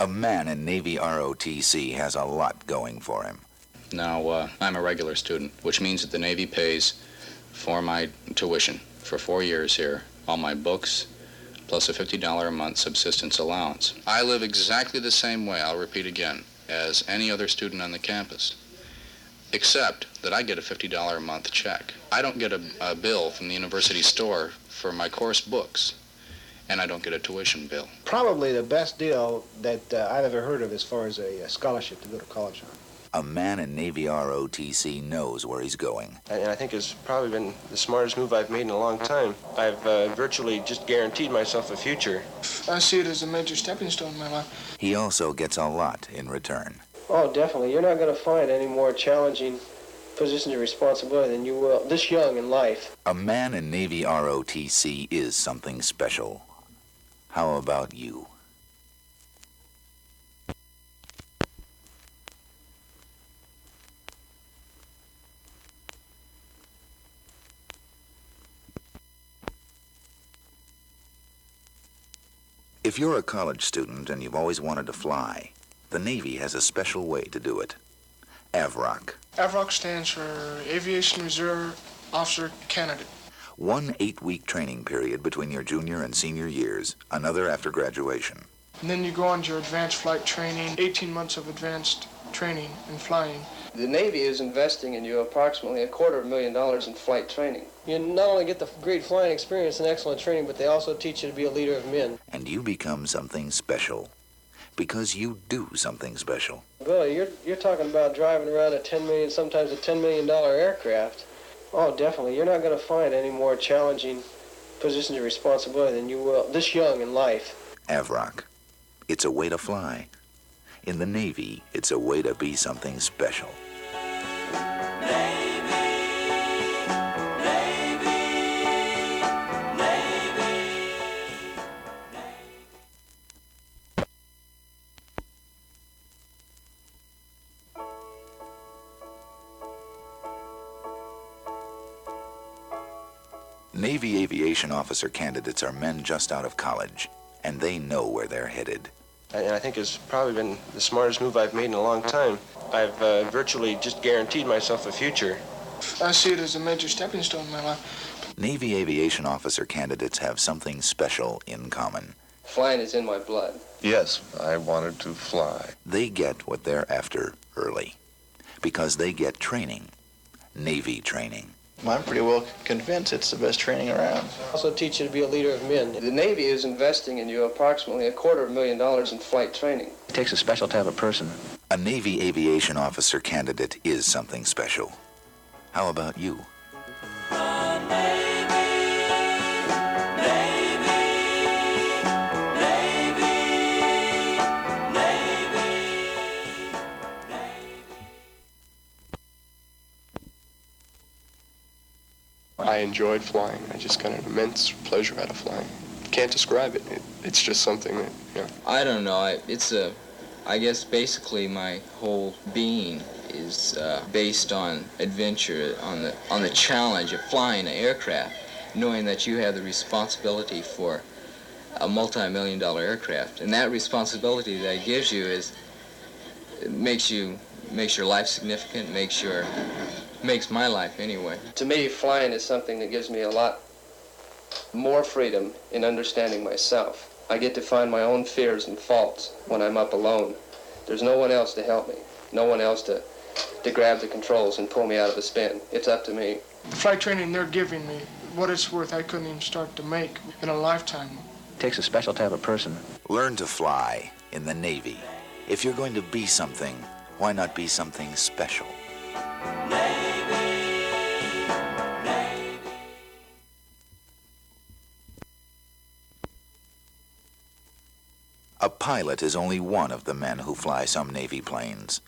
A man in Navy ROTC has a lot going for him. Now, I'm a regular student, which means that the Navy pays for my tuition for 4 years here, all my books, plus a $50 a month subsistence allowance. I live exactly the same way, I'll repeat again, as any other student on the campus, except that I get a $50 a month check. I don't get a bill from the university store for my course books, and I don't get a tuition bill. Probably the best deal that I've ever heard of as far as a scholarship to go to college on. A man in Navy ROTC knows where he's going. And I think it's probably been the smartest move I've made in a long time. I've virtually just guaranteed myself a future. I see it as a major stepping stone in my life. He also gets a lot in return. Oh, definitely. You're not going to find any more challenging positions of responsibility than you will this young in life. A man in Navy ROTC is something special. How about you? If you're a college student and you've always wanted to fly, the Navy has a special way to do it. AVROC. AVROC stands for Aviation Reserve Officer Candidate. 1 8-week training period between your junior and senior years, another after graduation. And then you go on to your advanced flight training, 18 months of advanced training and flying. The Navy is investing in you approximately $250,000 in flight training. You not only get the great flying experience and excellent training, but they also teach you to be a leader of men. And you become something special. Because you do something special. Billy, you're talking about driving around a $10 million, sometimes a $10 million aircraft. Oh, definitely. You're not going to find any more challenging positions of responsibility than you will this young in life. AVROC. It's a way to fly. In the Navy, it's a way to be something special. Navy aviation officer candidates are men just out of college, and they know where they're headed. And I think it's probably been the smartest move I've made in a long time. I've virtually just guaranteed myself a future. I see it as a major stepping stone in my life. Navy aviation officer candidates have something special in common. Flying is in my blood. Yes, I wanted to fly. They get what they're after early, because they get training, Navy training. I'm pretty well convinced it's the best training around. Also teach you to be a leader of men. The Navy is investing in you approximately $250,000 in flight training. It takes a special type of person. A Navy aviation officer candidate is something special. How about you? I enjoyed flying. I just got an immense pleasure out of flying. Can't describe it. It's just something that, you know. I don't know. I guess basically my whole being is based on adventure, on the challenge of flying an aircraft, knowing that you have the responsibility for a multi-million-dollar aircraft, and that responsibility that it gives you makes your life significant, makes my life anyway. To me, flying is something that gives me a lot more freedom in understanding myself. I get to find my own fears and faults when I'm up alone. There's no one else to help me, no one else to grab the controls and pull me out of a spin. It's up to me. The flight training they're giving me, what it's worth, I couldn't even start to make in a lifetime. It takes a special type of person. Learn to fly in the Navy. If you're going to be something, why not be something special? A pilot is only one of the men who fly some Navy planes.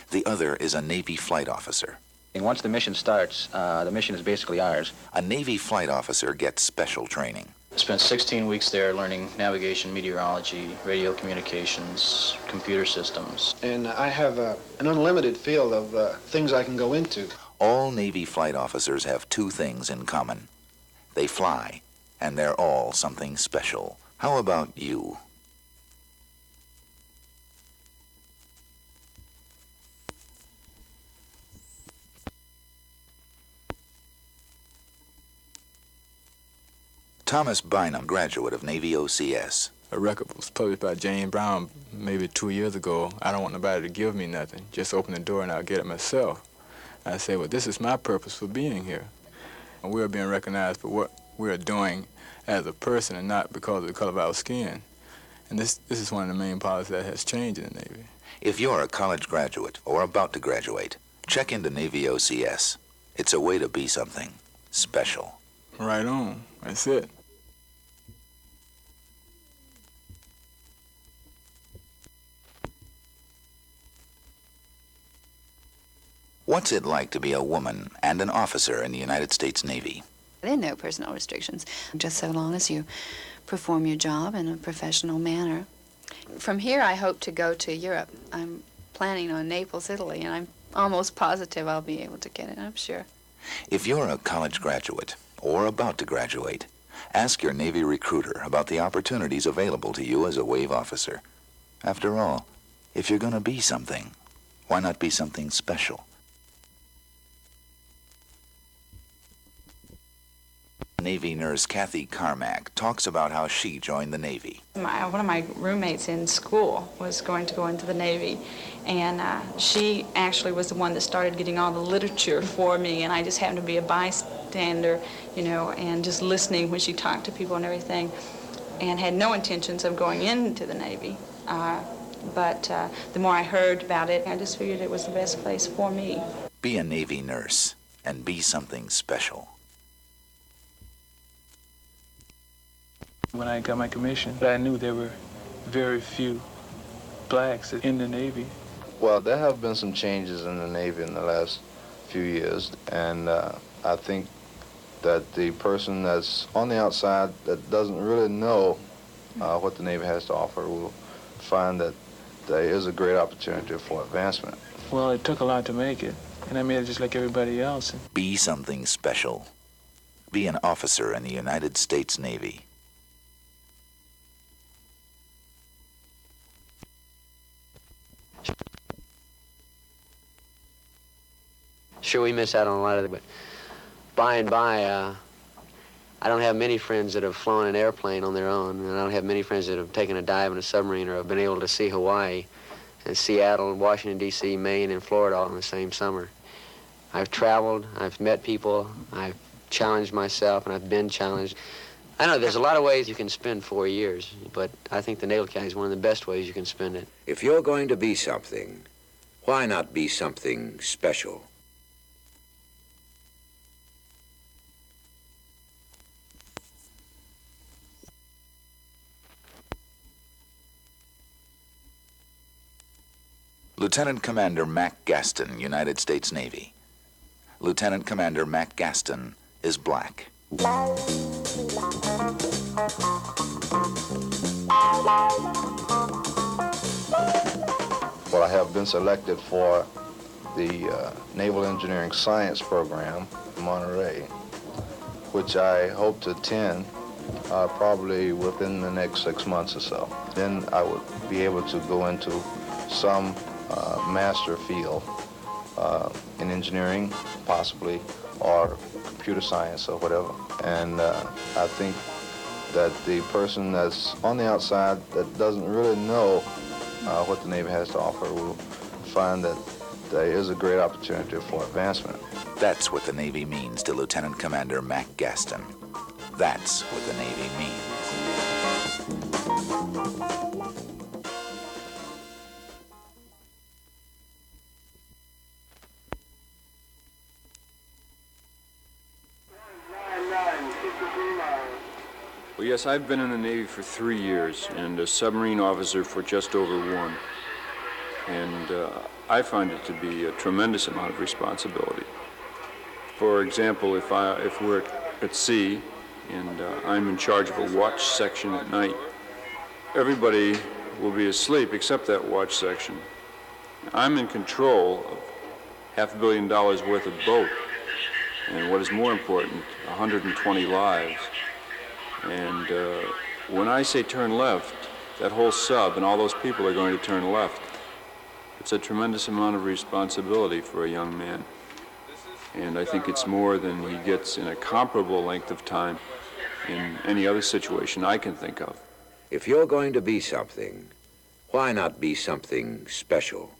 The other is a Navy flight officer. And once the mission starts, the mission is basically ours. A Navy flight officer gets special training. I spent 16 weeks there learning navigation, meteorology, radio communications, computer systems. And I have an unlimited field of things I can go into. All Navy flight officers have two things in common. They fly, and they're all something special. How about you? Thomas Bynum, graduate of Navy OCS. A record was published by James Brown maybe 2 years ago. I don't want nobody to give me nothing. Just open the door and I'll get it myself. I say, well, this is my purpose for being here. And we're being recognized for what we're doing as a person and not because of the color of our skin. And this is one of the main policies that has changed in the Navy. If you're a college graduate or about to graduate, check into Navy OCS. It's a way to be something special. Right on. That's it. What's it like to be a woman and an officer in the United States Navy? There are no personal restrictions, just so long as you perform your job in a professional manner. From here, I hope to go to Europe. I'm planning on Naples, Italy, and I'm almost positive I'll be able to get it, I'm sure. If you're a college graduate or about to graduate, ask your Navy recruiter about the opportunities available to you as a wave officer. After all, if you're going to be something, why not be something special? Navy nurse Kathy Carmack talks about how she joined the Navy. One of my roommates in school was going to go into the Navy, and she actually was the one that started getting all the literature for me, and I just happened to be a bystander, you know, and just listening when she talked to people and everything, and had no intentions of going into the Navy. But the more I heard about it, I just figured it was the best place for me. Be a Navy nurse and be something special. When I got my commission, I knew there were very few blacks in the Navy. Well, there have been some changes in the Navy in the last few years, and I think that the person that's on the outside that doesn't really know what the Navy has to offer will find that there is a great opportunity for advancement. Well, it took a lot to make it, and I made it just like everybody else. Be something special. Be an officer in the United States Navy. Sure, we miss out on a lot of it, but by and by, I don't have many friends that have flown an airplane on their own, and I don't have many friends that have taken a dive in a submarine or have been able to see Hawaii and Seattle and Washington, D.C., Maine, and Florida all in the same summer. I've traveled, I've met people, I've challenged myself, and I've been challenged. I know there's a lot of ways you can spend 4 years, but I think the Naval Academy is one of the best ways you can spend it. If you're going to be something, why not be something special? Lieutenant Commander Mac Gaston, United States Navy. Lieutenant Commander Mac Gaston is black. Well, I have been selected for the Naval Engineering Science program in Monterey, which I hope to attend probably within the next 6 months or so. Then I would be able to go into some master field in engineering, possibly, or computer science or whatever. And I think that the person that's on the outside that doesn't really know what the Navy has to offer will find that there is a great opportunity for advancement. That's what the Navy means to Lieutenant Commander Mac Gaston. That's what the Navy means. Well, yes, I've been in the Navy for 3 years and a submarine officer for just over 1. And I find it to be a tremendous amount of responsibility. For example, if we're at sea and I'm in charge of a watch section at night, everybody will be asleep except that watch section. I'm in control of $500 million worth of boat, and what is more important, 120 lives. And when I say turn left, that whole sub and all those people are going to turn left. It's a tremendous amount of responsibility for a young man. And I think it's more than he gets in a comparable length of time in any other situation I can think of. If you're going to be something, why not be something special?